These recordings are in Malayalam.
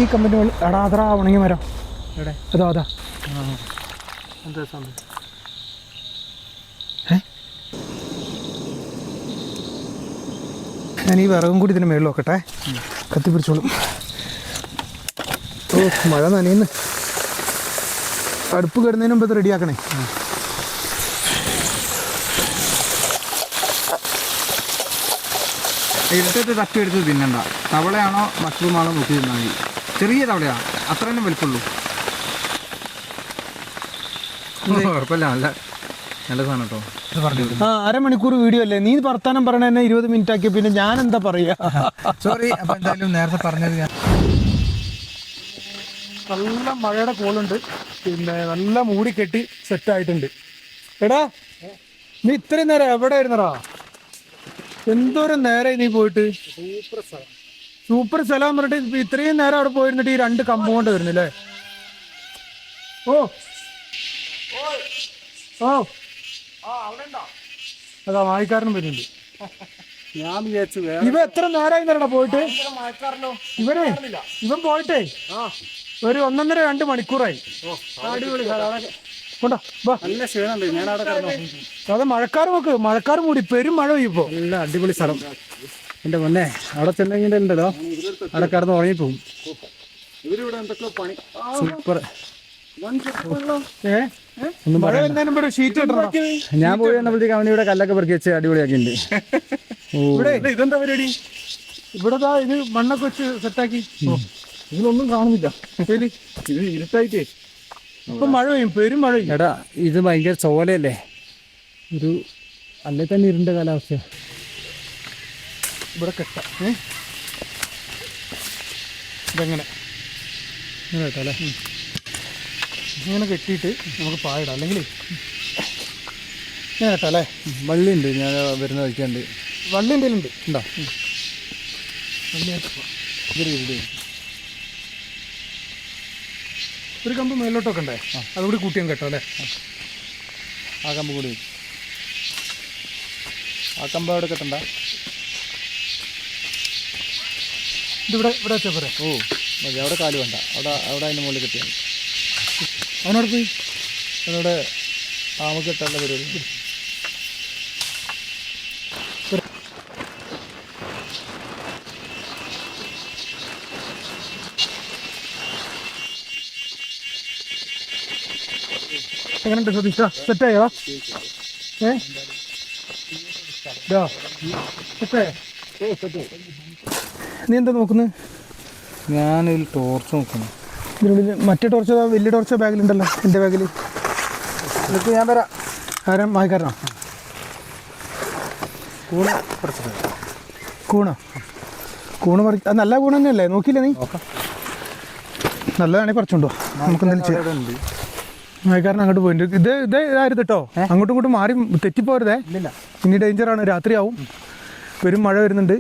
ഈ കമ്പിൻ്റെ മുകളിൽ എടാ അതാ ഉണങ്ങി മരം എവിടെ അതാ അതാ എന്താ സംഭവം? ഞാൻ ഈ വിറകും കൂടി ഇതിന് മേളിൽ നോക്കട്ടെ. കത്തിപ്പിടിച്ചോളും. ഓ മഴ നനയുന്നു. അടുപ്പ് കിടന്നതിന് മുമ്പ് ഇത് റെഡിയാക്കണേ. ഇരുട്ടത്ത് തപ്പിയെടുത്ത് തിന്നണ്ട. തവളയാണോ മഷ്റൂമാണോ നോക്കി തിന്നാൽ മതി. ചെറിയ തവളയാണ്, അത്ര തന്നെ വലിപ്പമുള്ളൂ. കുഴപ്പമില്ല, നല്ല നല്ല സാധനം കേട്ടോ. ആ അരമണിക്കൂർ വീഡിയോ അല്ലേ നീ വർത്താനം പറയണ തന്നെ 20 മിനിറ്റ് ആക്കിയ പിന്നെ ഞാൻ എന്താ പറയാ. സോറി. അപ്പം എന്തായാലും നേരത്തെ പറഞ്ഞത് ഞാൻ നല്ല മഴയുടെ കോളുണ്ട്, പിന്നെ നല്ല മൂടി കെട്ടി സെറ്റായിട്ടുണ്ട്. എടാ നീ ഇത്രയും നേരം എവിടെ ആയിരുന്നടാ? എന്തോരം നേരം നീ പോയിട്ട്? സൂപ്പർ സ്ഥലം പറഞ്ഞിട്ട് ഇത്രയും നേരം അവിടെ പോയിരുന്നിട്ട് ഈ 2 കമ്പൗണ്ട് വരുന്നില്ലേ? ഓ ഓ അതാ വായിക്കാരനും വരുന്നുണ്ട്. ഞാൻ വിചാരിച്ചു ഇവ എത്ര നേരമായി നേരടാ പോയിട്ട്? ഇവൻ പോയിട്ടേ ഒരു 1.5-2 മണിക്കൂറായി. കൊണ്ടാ നല്ല ക്ഷീണമുണ്ട്. ഞാൻ അവിടെ കിടന്നു. അത് മഴക്കാർ നോക്ക്, മഴക്കാർ മൂടി പെരും മഴ പെയ്യുമ്പോ. നല്ല അടിപൊളി സ്ഥലം. എൻ്റെ പൊന്നെ, അവിടെ ചെന്നെങ്കിൽ ഉണ്ടല്ലോ അവിടെ കിടന്ന് ഉറങ്ങിപ്പോവും. ഇവരിവിടെ എന്തൊക്കെയോ പണി. സൂപ്പർ. മഴ വരുന്നതിന് മുമ്പ് ഷീറ്റ് ഇടണം. ഞാൻ പോയി വന്നപ്പോഴത്തേക്ക് അവൻ ഇവിടെ കല്ലൊക്കെ പെറുക്കി വെച്ച് അടിപൊളിയാക്കിയിട്ടുണ്ട്. ഇവിടെ ഇതെന്താ പരിപാടി? ഇവിടെ ഇത് മണ്ണൊക്കെ വെച്ച് സെറ്റാക്കി. ഇതിലൊന്നും കാണുന്നില്ല, ശരി ഇത് ഇരുട്ടായിട്ടേ. ഇപ്പൊ മഴ പെയ്യും, പെരും മഴ പെയ്യും. എടാ ഇത് ഭയങ്കര ചോലയല്ലേ, ഒരു അല്ലേ തന്നെ ഇരുണ്ട കാലാവസ്ഥ. ഇവിടെ കെട്ടാം. ഇതെങ്ങനെ കേട്ടല്ലേ, ഇങ്ങനെ കെട്ടിയിട്ട് നമുക്ക് പായിടാം. അല്ലെങ്കിൽ ഇങ്ങനെ കേട്ടല്ലേ. വള്ളിയുണ്ട്, ഞാൻ വരുന്ന വഴിക്കുണ്ട്. വള്ളി എന്തെങ്കിലും ഉണ്ട് ഉണ്ടോ? ഒരു കമ്പ് മേലോട്ടൊക്കെ ഉണ്ടേ, അതുകൂടി കൂട്ടിയും കേട്ടോ അല്ലേ? ആ കമ്പ് കൂടി, ആ കമ്പ് അവിടെ കെട്ടണ്ട. ഇതിവിടെ ഇവിടെ വെച്ചാൽ പോരെ? ഓ മതി, അവിടെ കാല് വേണ്ട. അവിടെ അതിൻ്റെ മുകളിൽ കെട്ടിയാണ്. അവനോട് പോയി അതിനോട് നമുക്ക് കെട്ടല്ല പരിപാടി. എങ്ങനെയുണ്ട് സതീഷ? സെറ്റായോ? നീ എന്താ നോക്കുന്നത്? ഞാനൊരു ടോർച്ച് നോക്കുന്നു. ഇതിനുള്ളിൽ മറ്റേ ടോർച്ച്, വലിയ ടോർച്ച് ബാഗിലുണ്ടല്ലോ. എൻ്റെ ബാഗിൽ എന്നിട്ട് ഞാൻ വരാം. ആരാ വായിക്കാരനോ? കൂണോ? കൂണ് പറിക്ക. അത് നല്ല കൂണ് തന്നെയല്ലേ? നോക്കിയില്ലേ നീ? നല്ലതാണെങ്കിൽ പറിച്ചോണ്ടോ. നമുക്ക് എന്തെങ്കിലും ചെയ്യാം. വായിക്കാരൻ അങ്ങോട്ട് പോയിട്ടുണ്ട്. ഇതായിരുന്നു കേട്ടോ. അങ്ങോട്ടും ഇങ്ങോട്ടും മാറി തെറ്റിപ്പോരുതേ, ഇനി ഡേഞ്ചറാണ്. രാത്രിയാവും, വരും മഴ വരുന്നുണ്ട്.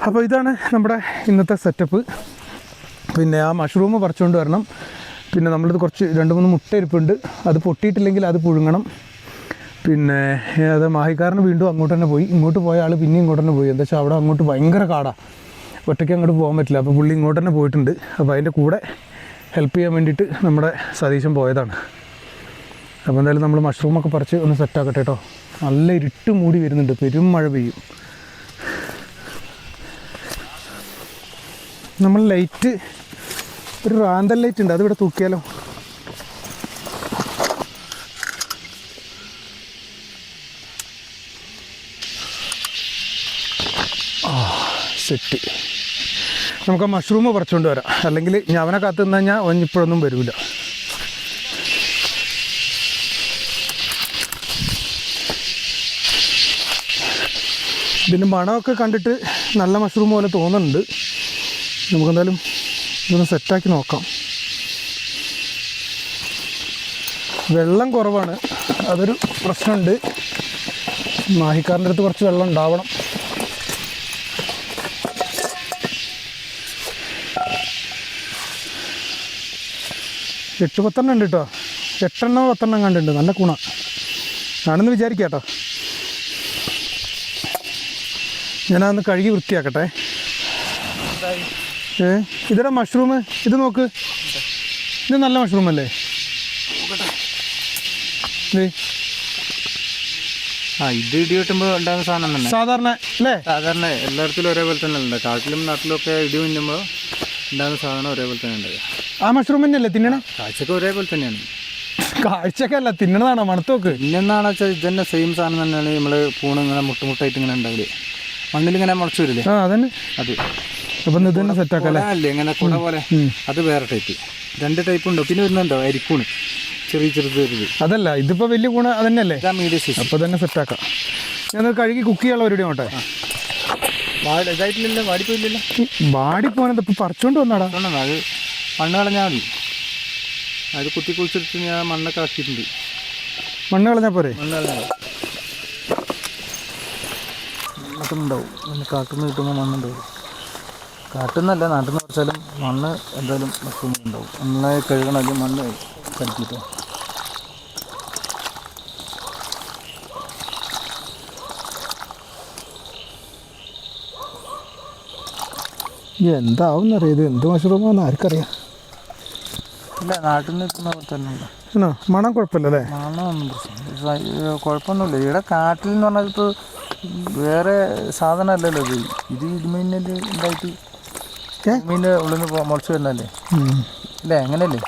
അപ്പോൾ ഇതാണ് നമ്മുടെ ഇന്നത്തെ സെറ്റപ്പ്. പിന്നെ ആ മഷ്റൂം പറിച്ചുകൊണ്ട് വരണം. പിന്നെ നമ്മളിത് കുറച്ച് 2-3 മുട്ട ഇരിപ്പുണ്ട്, അത് പൊട്ടിയിട്ടില്ലെങ്കിൽ അത് പുഴുങ്ങണം. പിന്നെ അത് മാഹിക്കാരന് വീണ്ടും അങ്ങോട്ട് തന്നെ പോയി. ഇങ്ങോട്ട് പോയ ആൾ പിന്നെ ഇങ്ങോട്ട് തന്നെ പോയി. എന്താ വെച്ചാൽ അവിടെ അങ്ങോട്ട് ഭയങ്കര കാടാണ്, ഒറ്റയ്ക്ക് അങ്ങോട്ട് പോകാൻ പറ്റില്ല. അപ്പോൾ പുള്ളി ഇങ്ങോട്ട് തന്നെ പോയിട്ടുണ്ട്. അപ്പോൾ അതിൻ്റെ കൂടെ ഹെൽപ്പ് ചെയ്യാൻ വേണ്ടിയിട്ട് നമ്മുടെ സതീശൻ പോയതാണ്. അപ്പോൾ എന്തായാലും നമ്മൾ മഷ്റൂമൊക്കെ പറിച്ച് ഒന്ന് സെറ്റാക്കട്ടെ കേട്ടോ. നല്ല ഇരുട്ട് മൂടി വരുന്നുണ്ട്, പെരും മഴ പെയ്യും. നമ്മൾ ലൈറ്റ്, ഒരു റാന്തൽ ലൈറ്റ് ഉണ്ട്, അതിവിടെ തൂക്കിയാലോ? സെറ്റ്. നമുക്ക് ആ മഷ്റൂം പറിച്ചുകൊണ്ട് വരാം, അല്ലെങ്കിൽ ഞാൻ അവനെ കാത്തു നിന്ന് കഴിഞ്ഞാൽ അവൻ ഇപ്പോഴൊന്നും വരില്ല. ഇതിൻ്റെ മണമൊക്കെ കണ്ടിട്ട് നല്ല മഷ്റൂം പോലെ തോന്നുന്നുണ്ട്. നമുക്കെന്തായാലും ഇതൊന്ന് സെറ്റാക്കി നോക്കാം. വെള്ളം കുറവാണ്, അതൊരു പ്രശ്നമുണ്ട്. മാഹിക്കാരൻ്റെ അടുത്ത് കുറച്ച് വെള്ളം ഉണ്ടാവണം. എട്ട് 10 ഉണ്ട് കേട്ടോ. 8-10 കണ്ടുണ്ട്. നല്ല കൂണ ആണെന്ന് വിചാരിക്കാം കേട്ടോ. ഞാനതൊന്ന് കഴുകി വൃത്തിയാക്കട്ടെ. ഇതെടാ മഷ്റൂം, ഇത് നോക്ക്, ഇത് നല്ല മഷ്റൂം അല്ലേ? ഇത് ഇടി വെട്ടുമ്പോൾ ഉണ്ടാകുന്ന സാധനം തന്നെ സാധാരണ അല്ലേ? സാധാരണ എല്ലായിടത്തിലും ഒരേപോലെ തന്നെ ഉണ്ട്. കാട്ടിലും നാട്ടിലും ഒക്കെ ഇടി മിന്നുമ്പോൾ ഉണ്ടാകുന്ന സാധനം ഒരേപോലെ തന്നെ ഉണ്ടാകുക. ആ മഷ്റൂം തന്നെയല്ലേ തിന്നണേ? കാഴ്ചക്ക് ഒരേപോലെ തന്നെയാണ്. കാഴ്ചക്കല്ല, തിന്നണതാണോ? മണത്തോക്ക് പിന്നെന്താണെന്ന് വെച്ചാൽ ഇതന്നെ സെയിം സാധനം തന്നെയാണ് നമ്മൾ പൂണ് ഇങ്ങനെ മുട്ടായിട്ട് ഇങ്ങനെ ഉണ്ടാവില്ലേ, മണ്ണിലിങ്ങനെ മുളച്ചു വരില്ലേ? ആ അതന്നെ. അത് അപ്പം ഇത് തന്നെ സെറ്റാക്കല്ലേ? അല്ലേ ഇങ്ങനെ കുട പോലെ, അത് വേറെ ടൈപ്പ്. 2 ടൈപ്പ് ഉണ്ടോ? പിന്നെ വരുന്നുണ്ടോ അരിക്കൂണ്, ചെറിയ ചെറുത്. അതല്ല, ഇതിപ്പോൾ വലിയ കൂണ് അതന്നെയല്ലേ? Medium size. അപ്പോൾ തന്നെ സെറ്റാക്കാം. ഞാൻ കഴുകി കുക്ക് ചെയ്യാനുള്ള പരിപാടി ആവട്ടെ. ഇതായിട്ടില്ലല്ലോ, വാടിപ്പോയില്ലല്ലോ. വാടിപ്പോനത് ഇപ്പോൾ പറിച്ചുകൊണ്ട് വന്നാടാ. അത് മണ്ണ് കളഞ്ഞാൽ മതി. അത് കുത്തി കുളിച്ചെടുത്ത് ഞാൻ മണ്ണൊക്കെ ആക്കിയിട്ടുണ്ട്. മണ്ണ് കളഞ്ഞാൽ പോരെ? മണ്ണ് കളഞ്ഞാൽ മണ്ണൊക്കെണ്ടാവും. പിന്നെ കാട്ടിൽ നിന്ന് കിട്ടുമ്പോൾ മണ്ണുണ്ടാവും. കാട്ടിൽ നിന്നല്ല, നാട്ടിൽ നിന്ന് കുറച്ചാലും മണ്ണ് എന്തായാലും ഉണ്ടാവും. നന്നായി കഴുകണം, അല്ലെങ്കിൽ മണ്ണ് കടിക്കിട്ടോ. എന്താവുന്നറിയാം, ഇത് എന്ത് മഷ്റൂമാണെന്ന് ആർക്കറിയാം. ഇല്ല, നാട്ടിൽ നിന്ന് കിട്ടുന്ന പോലെ തന്നെ ഉണ്ട്. മണം കുഴപ്പമില്ലല്ലേ? മണമൊന്നും കുഴപ്പമൊന്നുമില്ല. ഇവിടെ കാട്ടിൽ എന്ന് പറഞ്ഞാൽ ഇപ്പോൾ വേറെ സാധനമല്ലല്ലോ ഇത്. ഇടിമിന്നൽ ഉണ്ടായിട്ട് മീൻ്റെ ഉള്ളിൽ നിന്ന് മുളച്ച് വരുന്നല്ലേ അല്ലേ? അങ്ങനെയല്ലേ?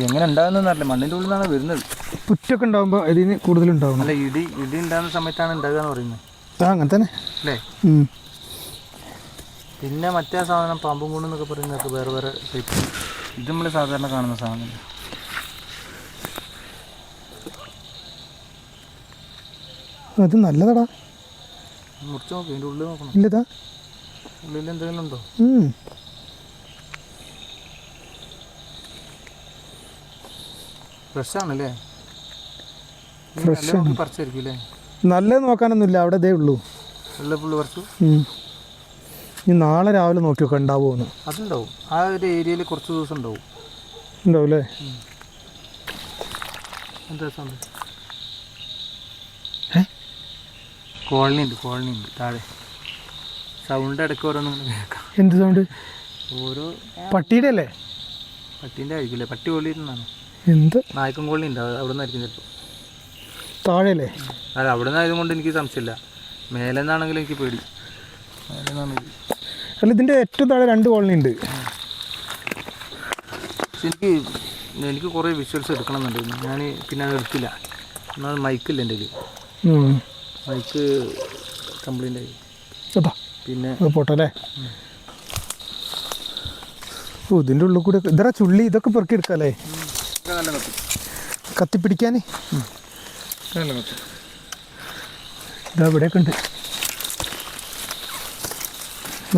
എങ്ങനെ ഉണ്ടാകുന്നറിയില്ല. മണ്ണിൻ്റെ ഉള്ളിൽ നിന്നാണ് വരുന്നത്. പുറ്റൊക്കെ ഉണ്ടാകുമ്പോൾ ഇതിന് കൂടുതലുണ്ടാവും. അല്ല, ഇടി ഉണ്ടാകുന്ന സമയത്താണ് ഉണ്ടാകുക എന്ന് പറയുന്നത്. അങ്ങനെ തന്നെ അല്ലേ? പിന്നെ മറ്റേ സാധനം പാമ്പും കൂടെന്നൊക്കെ പറയുന്നതൊക്കെ വേറെ വേറെ ടൈപ്പ്. ഇത് നമ്മൾ സാധാരണ കാണുന്ന സാധനം. അത് നല്ലതാടാ. മുറിച്ച് നോക്കി, അതിൻ്റെ ഉള്ളിൽ നോക്കണം. ഇല്ലതാ, ഉള്ളിൽ എന്തെങ്കിലും ഉണ്ടോ? ഫ്രഷ് ആണല്ലേ? ഫ്രഷ് പറിച്ചായിരിക്കും അല്ലേ? നല്ലത് നോക്കാനൊന്നുമില്ല, അവിടെ ഇതേ ഉള്ളൂ. ഉള്ള പുള്ളി പറിച്ചു. ഇനി നാളെ രാവിലെ നോക്കി നോക്കാം ഉണ്ടാവുമെന്ന്. അതുണ്ടാവും. ആ ഒരു ഏരിയയിൽ കുറച്ച് ദിവസം ഉണ്ടാവും. ഉണ്ടാവും അല്ലേ? എന്താ സൗണ്ട്? കോളനി ഉണ്ട് താഴെ. സൗണ്ട് ഇടയ്ക്ക് ഓരോന്നും കേൾക്കാം. എന്ത് സൗണ്ട്? ഓരോ പട്ടിയുടെ അല്ലേ? പട്ടീൻ്റെ ആയിരിക്കില്ലേ? പട്ടി കോളിയിരുന്നാണ്. എന്ത് നായ്ക്കൻ കോളനി ഉണ്ട്, അവിടെ നിന്നായിരിക്കും ചിലപ്പോൾ. താഴെ അല്ലേ? അല്ല, അവിടെ നിന്നായതുകൊണ്ട് എനിക്ക് സംശയമില്ല. മേലെ നിന്നാണെങ്കിലും എനിക്ക് പേടി. മേലെ നിന്നാണെങ്കിൽ അല്ല, ഇതിൻ്റെ ഏറ്റവും താഴെ 2 കോളനി ഉണ്ട്. എനിക്ക് കുറേ വിഷ്വൽസ് എടുക്കണം എന്നുണ്ടായിരുന്നു. ഞാൻ പിന്നെ അത് എടുത്തില്ല. എന്നാൽ മൈക്കില്ല എൻ്റെ കയ്യിൽ. മൈക്ക് കംപ്ലൈൻ്റ് ആയി. പിന്നെ പോട്ടല്ലേ? ഓ, ഇതിൻ്റെ ഉള്ളിൽ കൂടെ ഇതറ ചുള്ളി ഇതൊക്കെ പെറുക്കി എടുക്കാല്ലേ? നല്ല കത്തിപ്പിടിക്കാൻ നല്ല കത്തി. ഇതാ ഇവിടെയൊക്കെ ഉണ്ട്.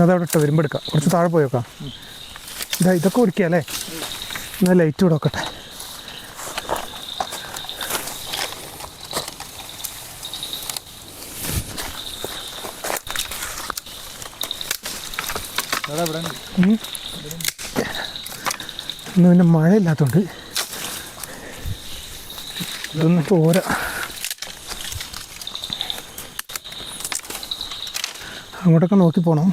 അതവിടെ ഇട്ടോ, വരുമ്പോൾ എടുക്കാം. കുറച്ച് താഴെ പോയി നോക്കാം. ഇതൊക്കെ ഓടിക്കുക അല്ലേ? എന്നാൽ ലൈറ്റ് കൂടെ നോക്കട്ടെ. ഇന്ന് പിന്നെ മഴയില്ലാത്തതുകൊണ്ട് ഇതൊന്നും പോരാ. അങ്ങോട്ടൊക്കെ നോക്കി പോകണം.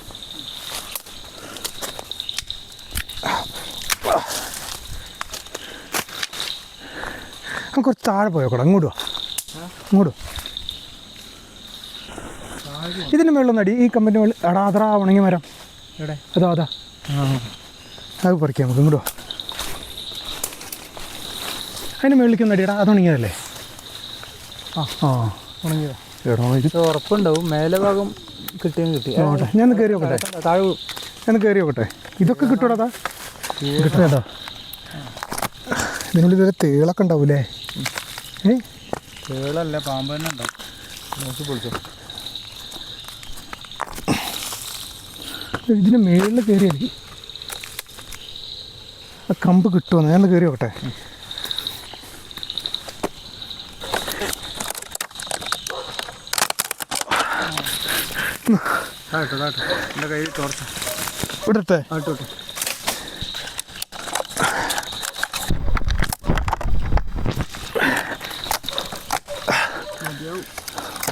കുറച്ച് താഴെ പോയോക്കടാ. ഇങ്ങോട്ട് ഇതിൻ്റെ മുകളിലൊന്നും അടി. ഈ കമ്പനി മുകളിൽ എടാ അതാ ഉണങ്ങി മരം. അതാ അത് പറിക്കാം നമുക്ക്. ഇങ്ങോട്ട് അതിൻ്റെ മുകളിലേക്കൊന്നും അടിയടാ, അത് ഉണങ്ങിയതല്ലേ? ഉണങ്ങിയതാ. എടാ ഇത് ഉറപ്പുണ്ടാവും. മേലെ ഭാഗം കിട്ടിയും കിട്ടി. നോക്കട്ടെ, ഞാൻ കയറി നോക്കട്ടെ. താഴെ ഞാൻ കയറി നോക്കട്ടെ. ഇതൊക്കെ കിട്ടൂടാ? കിട്ടുന്നതാ. ഇതിനുള്ളിൽ വരെ തേളൊക്കെ ഉണ്ടാവൂലേ? തേളല്ല, പാമ്പ് തന്നെ ഉണ്ടാവും. നോക്കി പൊളിച്ചോ. ഇതിന് മേളിൽ കയറിയായിരിക്കും. ആ കമ്പ് കിട്ടുമെന്ന്. ഞാൻ കയറി നോക്കട്ടെ. എൻ്റെ കയ്യിൽ ടോർച്ച് വിടട്ടെ? ആട്ടോട്ടെ.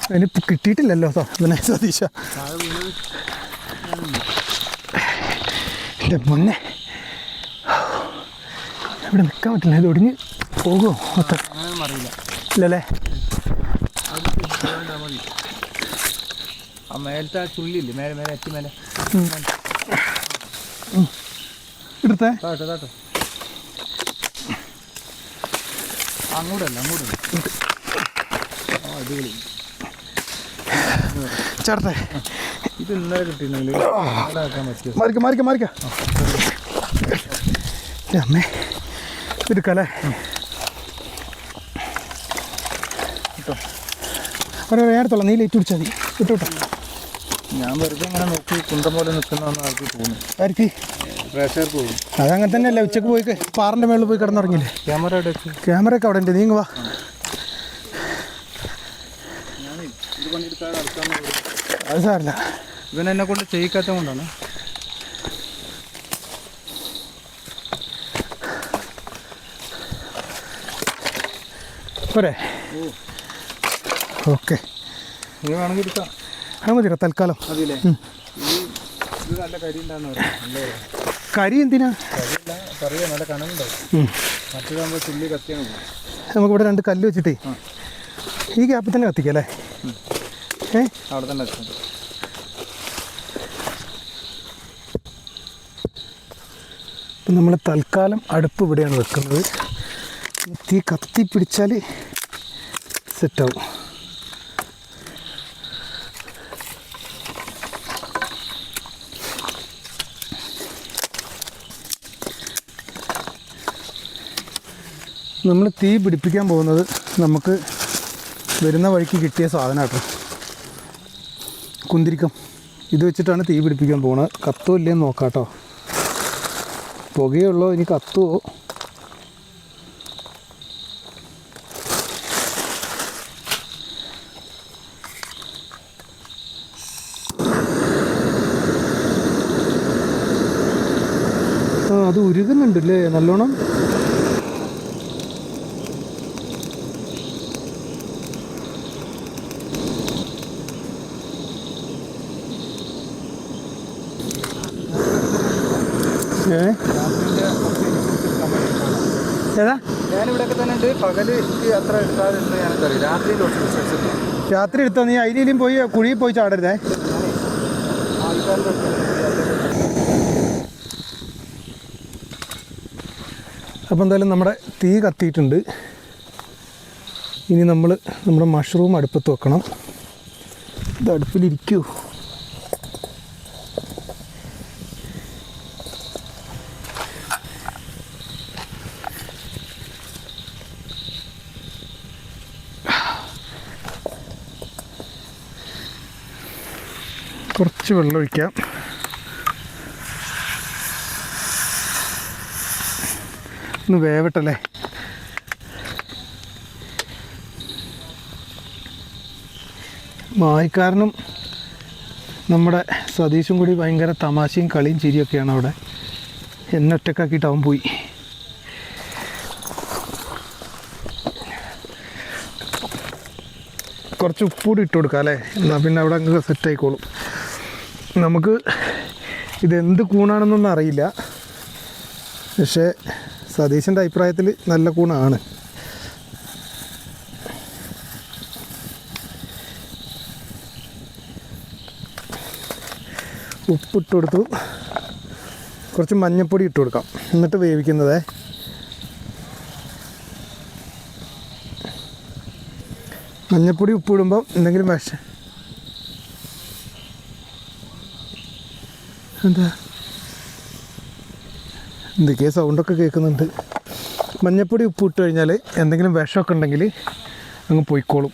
അതിനിപ്പോൾ കിട്ടിയിട്ടില്ലല്ലോ ഇവനെ സതീശ. എൻ്റെ മുന്നേ ഇവിടെ നിൽക്കാൻ പറ്റില്ല, ഇത് ഒടിഞ്ഞ് പോകുമോ അത്ര അറിയില്ല. ഇല്ലല്ലേ? ആ മേലത്തെ ആ ചുള്ളിയില്ലേ, മേലെ മേലെ എത്തി മേലെ എടുത്തേ. താട്ടോ താട്ടോ, അങ്ങോട്ടല്ല അങ്ങോട്ടല്ല. ആ അടിപൊളി ചേർത്തേ. ഇത് ഇന്നലെ കിട്ടിയിരുന്നെങ്കിൽ ആക്കാൻ പറ്റുമോ? മാറിക്ക അമ്മേ എടുക്കല്ലേ. വേറെത്തോളാം, നീ ലൈറ്റ് പിടിച്ചാൽ മതി. വിട്ടോട്ടോ. ഞാൻ വെറുതെ ഇങ്ങനെ നോക്കി കുന്തം പോലെ നിൽക്കുന്നതെന്ന് ആൾക്ക് തോന്നും. ആർക്ക്? പ്രേക്ഷകർക്ക് പോകും. അതങ്ങനെ തന്നെയല്ലേ, ഉച്ചക്ക് പോയി പാറിൻ്റെ മേളിൽ പോയി കിടന്നുറങ്ങില്ലേ? ക്യാമറ അവിടെ വെച്ച് ക്യാമറയൊക്കെ അവിടെ ഉണ്ട്, നീങ്ങ് വാ. അത് സാറില്ല, ഇവൻ എന്നെ കൊണ്ട് ചെയ്യിക്കാത്ത കൊണ്ടാണ്. പോരെ? ഓക്കെ, നീ വേണമെങ്കിൽ എടുക്കാം. അത് മതിയോ തൽക്കാലം? അതില്ലേ ഇത് നല്ല കരി ഉണ്ടാകുന്ന കരി എന്തിനാ? കരിയില്ല, കറിയാ നല്ല കനമുണ്ടാവും. മറ്റേതാകുമ്പോൾ ചുള്ളി കത്തിയാണ് പോകും. നമുക്കിവിടെ 2 കല്ല് വെച്ചിട്ടേ ഈ ഗ്യാപ്പിൽ തന്നെ കത്തിക്കാം അല്ലേ? അവിടെ തന്നെ വെച്ചാൽ ഇപ്പം നമ്മൾ തൽക്കാലം അടുപ്പ് ഇവിടെയാണ് വെക്കുന്നത്. തീ കത്തി പിടിച്ചാൽ സെറ്റാവും. നമ്മൾ തീ പിടിപ്പിക്കാൻ പോകുന്നത് നമുക്ക് വരുന്ന വഴിക്ക് കിട്ടിയ സാധനം കേട്ടോ, കുന്തിരിക്കം. ഇത് വെച്ചിട്ടാണ് തീ പിടിപ്പിക്കാൻ പോകുന്നത്. കത്തോ ഇല്ലേന്ന് നോക്കാം കേട്ടോ. പുകയുള്ളോ ഇനി കത്തുവോ? ആ, അത് ഉരുകുന്നുണ്ടല്ലേ നല്ലോണം. ഏതാ? ഞാനിവിടെയൊക്കെ തന്നെ ഉണ്ട്. പകല് അത്ര എടുക്കാറുണ്ട്, ഞാനറിയാം. രാത്രിയിൽ രാത്രി എടുത്തോ? നീ അതിലും പോയി കുഴിയിൽ പോയി ചാടരുതേ. അപ്പോൾ എന്തായാലും നമ്മുടെ തീ കത്തിയിട്ടുണ്ട്. ഇനി നമ്മുടെ മഷ്റൂം അടുപ്പത്ത് വെക്കണം. ഇത് അടുപ്പിലിരിക്കൂ. കുറച്ച് വെള്ളം ഒഴിക്കാം. ഒന്ന് വേവട്ടല്ലേ. മായക്കാരനും നമ്മുടെ സതീഷും കൂടി ഭയങ്കര തമാശയും കളിയും ചിരിയൊക്കെയാണ് അവിടെ. എന്നെ ഒറ്റക്കാക്കിയിട്ട് അവൻ പോയി. കുറച്ച് ഉപ്പൂടി ഇട്ട് കൊടുക്കാം അല്ലേ? എന്നാൽ പിന്നെ അവിടെ അങ്ങ് സെറ്റായിക്കോളും. നമുക്ക് ഇതെന്ത് കൂണാണെന്നൊന്നും അറിയില്ല, പക്ഷേ സതീശൻ്റെ അഭിപ്രായത്തിൽ നല്ല കൂണാണ്. ഉപ്പിട്ട് കൊടുത്തു. കുറച്ച് മഞ്ഞൾപ്പൊടി ഇട്ട് കൊടുക്കാം, എന്നിട്ട് വേവിക്കുന്നതേ. മഞ്ഞൾപ്പൊടി ഉപ്പിടുമ്പം എന്തെങ്കിലും എന്തൊക്കെയോ സൗണ്ടൊക്കെ കേൾക്കുന്നുണ്ട്. മഞ്ഞൾപ്പൊടി ഉപ്പ് ഇട്ട് കഴിഞ്ഞാൽ എന്തെങ്കിലും വിഷമൊക്കെ ഉണ്ടെങ്കിൽ അങ്ങ് പോയിക്കോളും.